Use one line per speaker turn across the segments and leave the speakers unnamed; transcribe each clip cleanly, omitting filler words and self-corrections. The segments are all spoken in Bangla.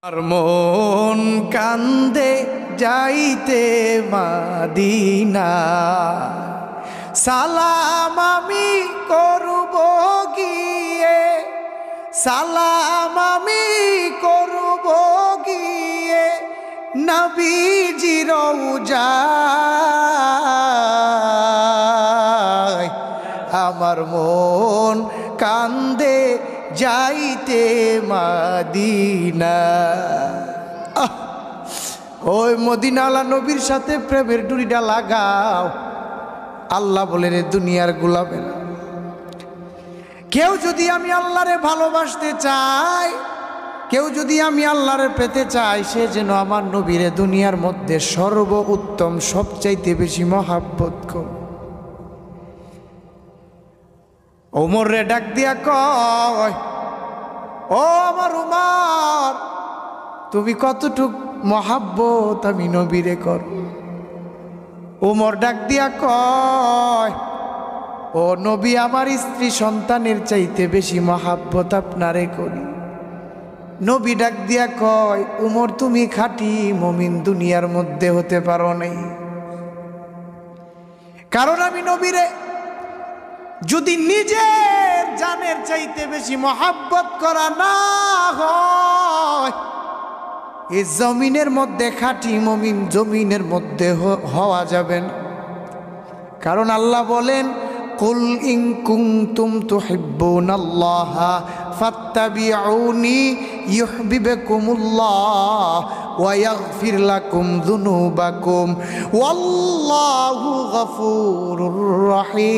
আর মন কান্দে যাইতে মদিনা, সালাম আমি করব গিয়ে, সালাম আমি করব গিয়ে নবীজির রওজায়। আমার মন কান্দে যাইতে মদিনা। ওই মদিনাওয়ালা নবীর সাথে প্রেমের ডুরিটা লাগাও। আল্লাহ বলে রে দুনিয়ার গোলামেরা, কেউ যদি আমি আল্লাহরে ভালোবাসতে চাই, কেউ যদি আমি আল্লাহরে পেতে চাই, সে যেন আমার নবীরে দুনিয়ার মধ্যে সর্বোত্তম সবচাইতে বেশি মহাব্বত কর। ওমর রে ডাক দিয়া কয়, ও আমার উমর, তুমি কতটুক মহাব্বত আমি নবীরে কর। ওমর ডাক দিয়া কয়, ও নবী, আমার স্ত্রী সন্তানের চাইতে বেশি মহাব্বত আপনারে করি। নবী ডাক দিয়া কয়, উমর, তুমি খাঁটি মুমিন দুনিয়ার মধ্যে হতে পারো নাই, কারণ আমি নবীরে যদি নিজের জানের চাইতে বেশি মহাব্বত করা না হয়, এই জমিনের মধ্যে খাঁটি মুমিন জমিনের মধ্যে হওয়া যাবে না। কারণ আল্লাহ বলেন, কুল ইন কুনতুম তুহিব্বুনাল্লাহা ফাত্তাবিউনি ইউহিব্বুকুমুল্লাহ ওয়া ইয়াগফির লাকুম যুনুবাকুম ওয়াল্লাহু গফুরুর রহিম।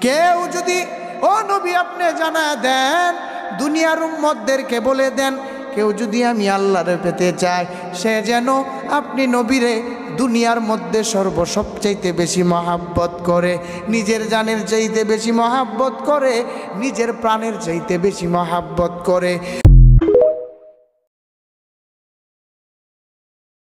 কেউ যদি, ও নবী, আপনি জানায় দেন, দুনিয়ার উম্মতদেরকে বলে দেন, কেউ যদি আমি আল্লাহরে পেতে চায়, সে যেন আপনি নবীরে দুনিয়ার মধ্যে সবচাইতে বেশি মহাব্বত করে, নিজের জানের চাইতে বেশি মহাব্বত করে, নিজের প্রাণের চাইতে বেশি মহাব্বত করে।